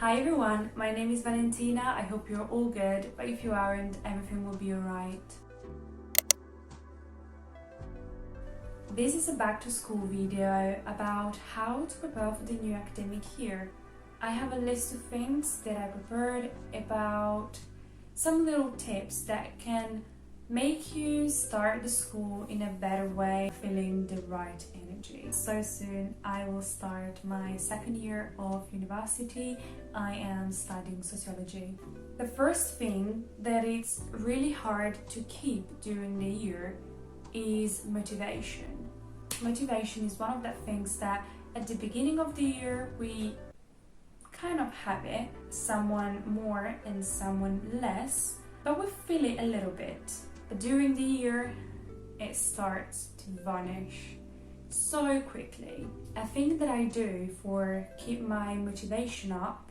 Hi everyone, my name is Valentina. I hope you're all good, but if you aren't, everything will be alright. This is a back to school video about how to prepare for the new academic year. I have a list of things that I prepared about some little tips that can make you start the school in a better way, feeling the right energy. So soon I will start my second year of university. I am studying sociology. The first thing that it's really hard to keep during the year is motivation. Motivation is one of the things that at the beginning of the year we kind of have it, someone more and someone less, but we feel it a little bit. But during the year, it starts to vanish so quickly. A thing that I do for keep my motivation up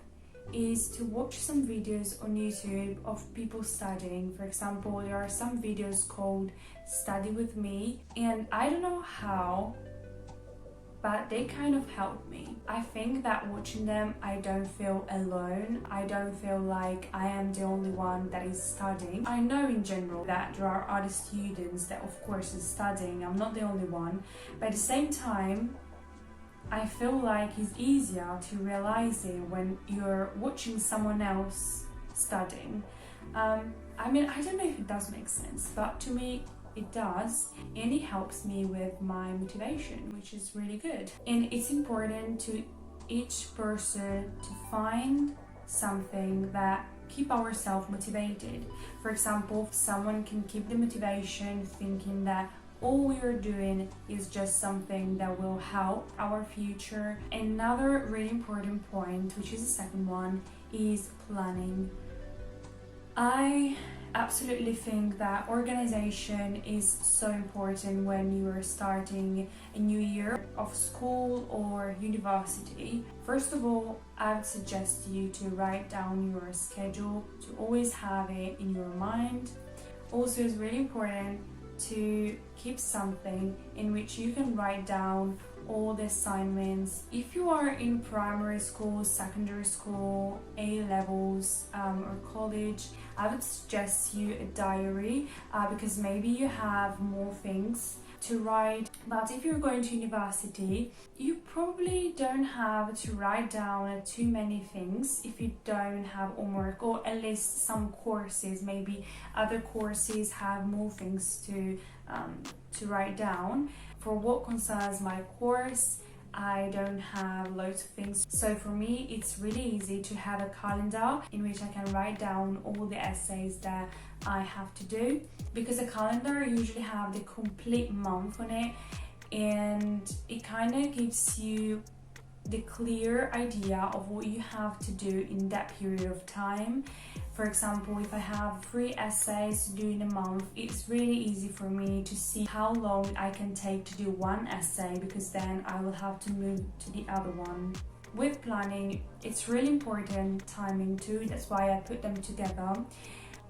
is to watch some videos on YouTube of people studying. For example, there are some videos called Study With Me, and I don't know how, but they kind of help me. I think that watching them, I don't feel alone. I don't feel like I am the only one that is studying. I know in general that there are other students that of course is studying. I'm not the only one. But at the same time, I feel like it's easier to realize it when you're watching someone else studying. I don't know if it does make sense, but to me, it does, and it helps me with my motivation, which is really good. And it's important to each person to find something that keep ourselves motivated. For example, someone can keep the motivation thinking that all we are doing is just something that will help our future. Another really important point, which is the second one, is planning. I absolutely think that organization is so important when you are starting a new year of school or university. First of all, I would suggest you to write down your schedule, to always have it in your mind. Also, it's really important to keep something in which you can write down all the assignments. If you are in primary school, secondary school, A levels or college, I would suggest you a diary because maybe you have more things to write. But if you're going to university, you probably don't have to write down too many things if you don't have homework, or at least some courses, maybe other courses have more things to write down. For what concerns my course, I don't have loads of things. So for me, it's really easy to have a calendar in which I can write down all the essays that I have to do, because a calendar usually have the complete month on it, and it kind of gives you the clear idea of what you have to do in that period of time. For example, if I have 3 essays to do in a month, it's really easy for me to see how long I can take to do one essay, because then I will have to move to the other one. With planning, it's really important timing too, that's why I put them together.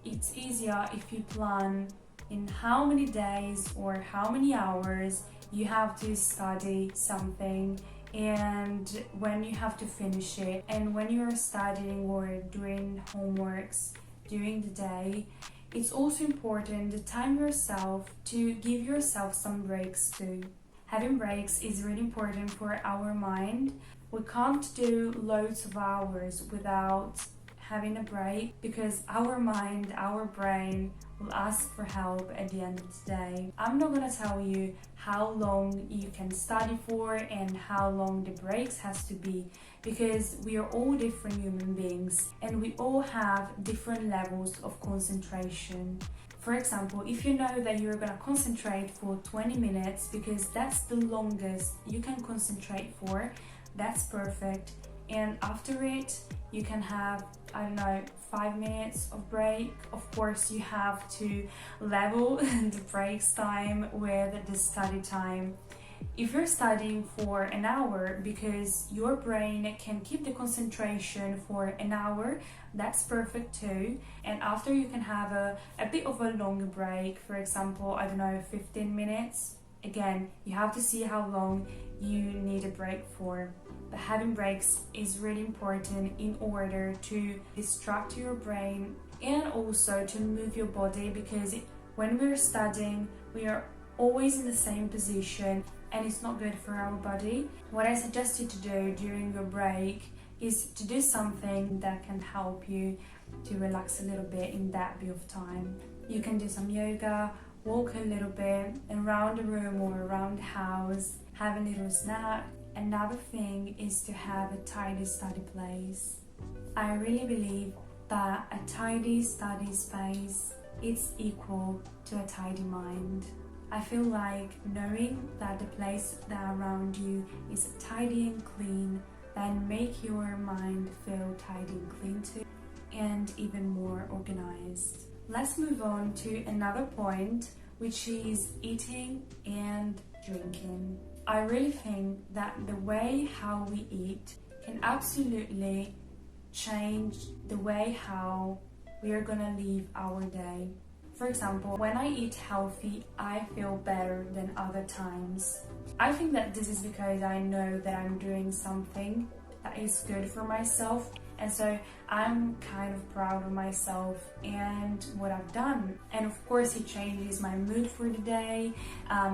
It's easier if you plan in how many days or how many hours you have to study something, and when you have to finish it, and when you're studying or doing homeworks during the day. It's also important to time yourself, to give yourself some breaks too. Having breaks is really important for our mind. We can't do loads of hours without having a break, because our mind, our brain will ask for help at the end of the day. I'm not gonna tell you how long you can study for and how long the breaks has to be, because we are all different human beings and we all have different levels of concentration. For example, if you know that you're gonna concentrate for 20 minutes because that's the longest you can concentrate for, that's perfect. And after it, you can have, 5 minutes of break. Of course, you have to level the breaks time with the study time. If you're studying for an hour because your brain can keep the concentration for an hour, that's perfect too. And after, you can have a bit of a longer break, for example, 15 minutes. Again, you have to see how long you need a break for. but having breaks is really important in order to distract your brain and also to move your body, because when we're studying, we are always in the same position and it's not good for our body. What I suggest you to do during your break is to do something that can help you to relax a little bit in that bit of time. You can do some yoga, walk a little bit around the room or around the house, have a little snack. Another thing is to have a tidy study place. I really believe that a tidy study space is equal to a tidy mind. I feel like knowing that the place that around you is tidy and clean then make your mind feel tidy and clean too, and even more organized. Let's move on to another point, which is eating and drinking. I really think that the way how we eat can absolutely change the way how we are gonna live our day. For example, when I eat healthy, I feel better than other times. I think that this is because I know that I'm doing something that is good for myself, and so I'm kind of proud of myself and what I've done. And of course it changes my mood for the day,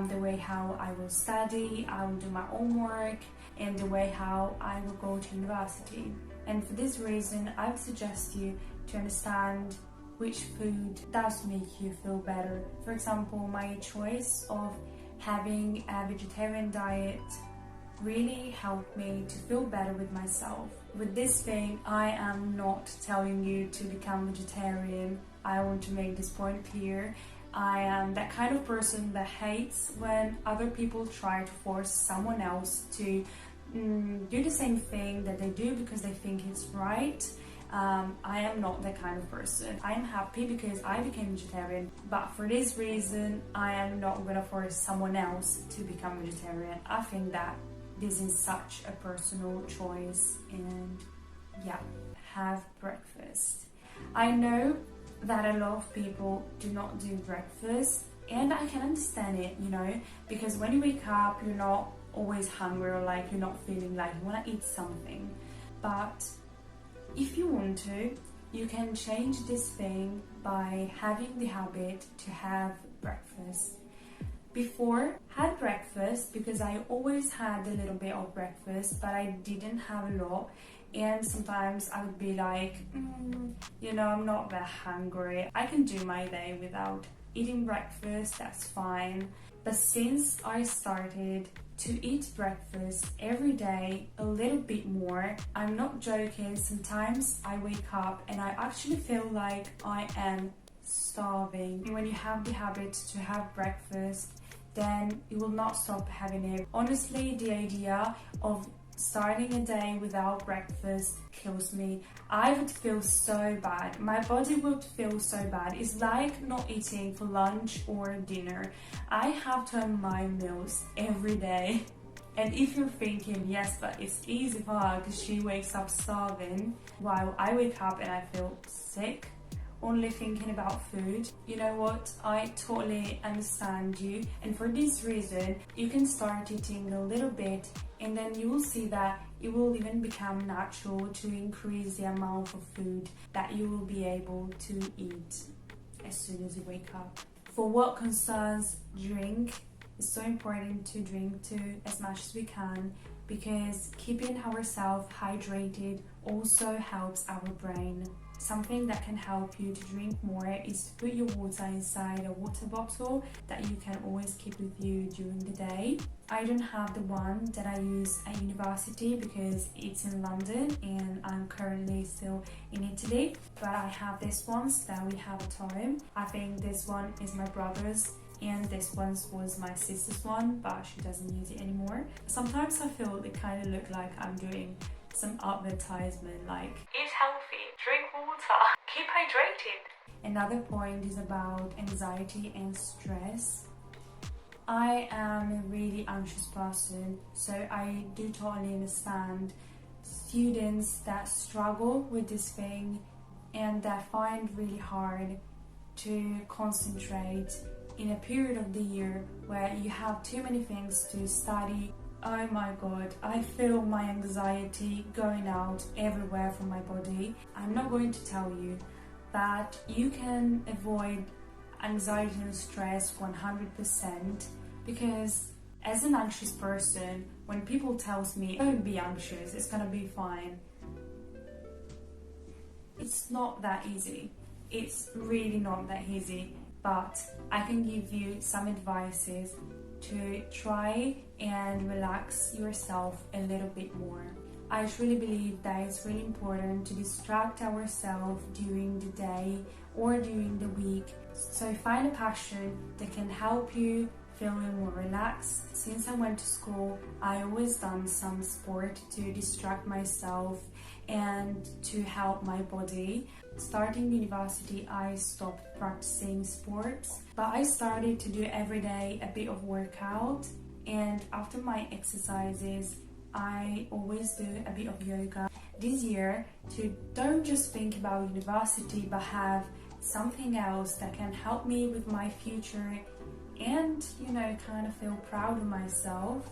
the way how I will study, I will do my homework, and the way how I will go to university. And for this reason, I would suggest you to understand which food does make you feel better. For example, my choice of having a vegetarian diet really helped me to feel better with myself. With this thing, I am not telling you to become vegetarian. I want to make this point clear. I am that kind of person that hates when other people try to force someone else to do the same thing that they do because they think it's right. I am not that kind of person. I am happy because I became vegetarian, but for this reason, I am not gonna force someone else to become vegetarian. I think that this is such a personal choice, and yeah, have breakfast. I know that a lot of people do not do breakfast, and I can understand it, you know, because when you wake up, you're not always hungry or like you're not feeling like you want to eat something. But if you want to, you can change this thing by having the habit to have breakfast. Before, had breakfast because I always had a little bit of breakfast, but I didn't have a lot. And sometimes I would be like, you know, I'm not that hungry. I can do my day without eating breakfast, that's fine. But since I started to eat breakfast every day a little bit more, I'm not joking, sometimes I wake up and I actually feel like I am starving. When you have the habit to have breakfast, then you will not stop having it. Honestly, the idea of starting a day without breakfast kills me. I would feel so bad. My body would feel so bad. It's like not eating for lunch or dinner. I have to have my meals every day. And if you're thinking, yes, but it's easy for her because she wakes up starving, while I wake up and I feel sick, only thinking about food. You know what? I totally understand you. And for this reason, you can start eating a little bit, and then you will see that it will even become natural to increase the amount of food that you will be able to eat as soon as you wake up. For what concerns drink, it's so important to drink too as much as we can, because keeping ourselves hydrated also helps our brain. Something that can help you to drink more is to put your water inside a water bottle that you can always keep with you during the day. I don't have the one that I use at university because it's in London and I'm currently still in Italy, but I have this one that we have at home. I think this one is my brother's, and this one was my sister's one, but she doesn't use it anymore. Sometimes I feel it kind of look like I'm doing some advertisement like, eat healthy, drink water, keep hydrated. Another point is about anxiety and stress. I am a really anxious person, so I do totally understand students that struggle with this thing and that find really hard to concentrate in a period of the year where you have too many things to study. Oh my god, I feel my anxiety going out everywhere from my body. I'm not going to tell you that you can avoid anxiety and stress 100% because as an anxious person, when people tells me don't be anxious, it's gonna be fine, it's not that easy. It's really not that easy, but I can give you some advices to try and relax yourself a little bit more. I truly believe that it's really important to distract ourselves during the day or during the week. So find a passion that can help you feeling more relaxed. Since I went to school, I always done some sport to distract myself and to help my body. Starting university, I stopped practicing sports, but I started to do every day a bit of workout, and after my exercises, I always do a bit of yoga. This year, to don't just think about university, but have something else that can help me with my future and, you know, kind of feel proud of myself.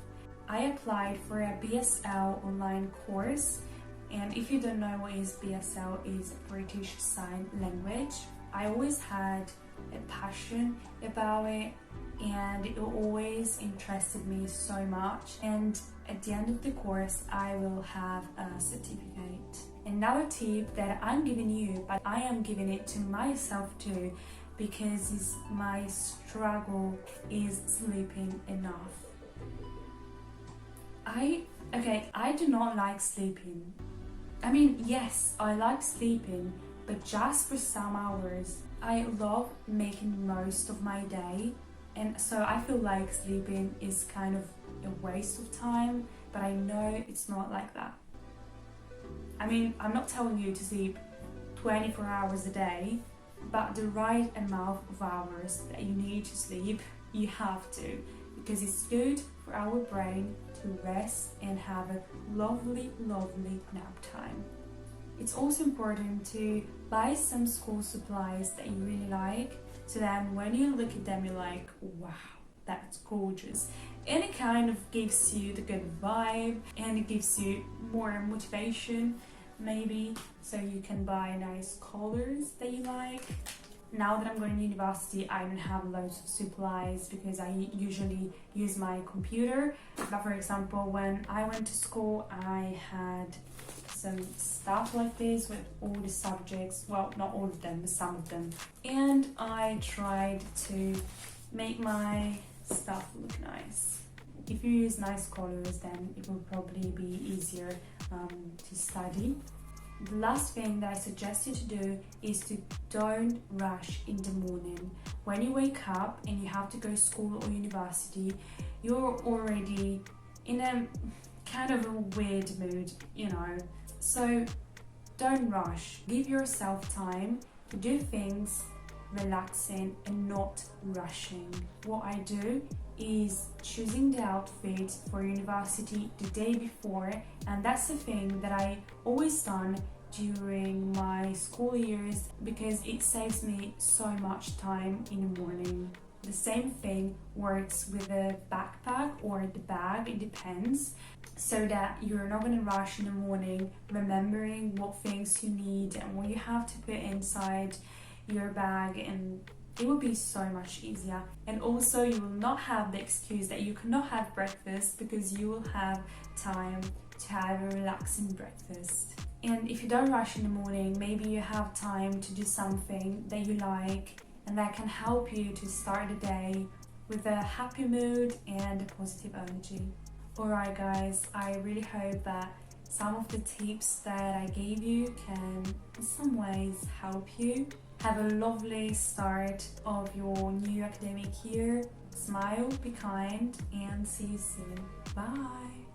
I applied for a BSL online course, and if you don't know what is BSL, is British Sign Language. I always had a passion about it and it always interested me so much, and at the end of the course I will have a certificate. And now a tip that I'm giving you, but I am giving it to myself too, because my struggle is sleeping enough. I do not like sleeping. I mean, yes, I like sleeping, but just for some hours. I love making most of my day, and so I feel like sleeping is kind of a waste of time, but I know it's not like that. I mean, I'm not telling you to sleep 24 hours a day, but the right amount of hours that you need to sleep, you have to, because it's good for our brain to rest and have a lovely, lovely nap time. It's also important to buy some school supplies that you really like, so that when you look at them, you're like, wow, that's gorgeous. And it kind of gives you the good vibe, and it gives you more motivation, maybe, so you can buy nice colors that you like. Now that I'm going to university, I don't have loads of supplies because I usually use my computer. But for example, when I went to school, I had some stuff like this with all the subjects, well, not all of them, but some of them. And I tried to make my stuff look nice. If you use nice colors, then it will probably be easier to study. The last thing that I suggest you to do is to don't rush in the morning. When you wake up and you have to go to school or university, you're already in a kind of a weird mood, you know. So don't rush. Give yourself time to do things relaxing and not rushing. What I do is choosing the outfit for university the day before, and that's the thing that I always done during my school years because it saves me so much time in the morning. The same thing works with a backpack or the bag, it depends, so that you're not going to rush in the morning remembering what things you need and what you have to put inside your bag, and it will be so much easier. And also you will not have the excuse that you cannot have breakfast because you will have time to have a relaxing breakfast. And if you don't rush in the morning, maybe you have time to do something that you like and that can help you to start the day with a happy mood and a positive energy. Alright guys, I really hope that some of the tips that I gave you can in some ways help you. Have a lovely start of your new academic year. Smile, be kind, and see you soon. Bye!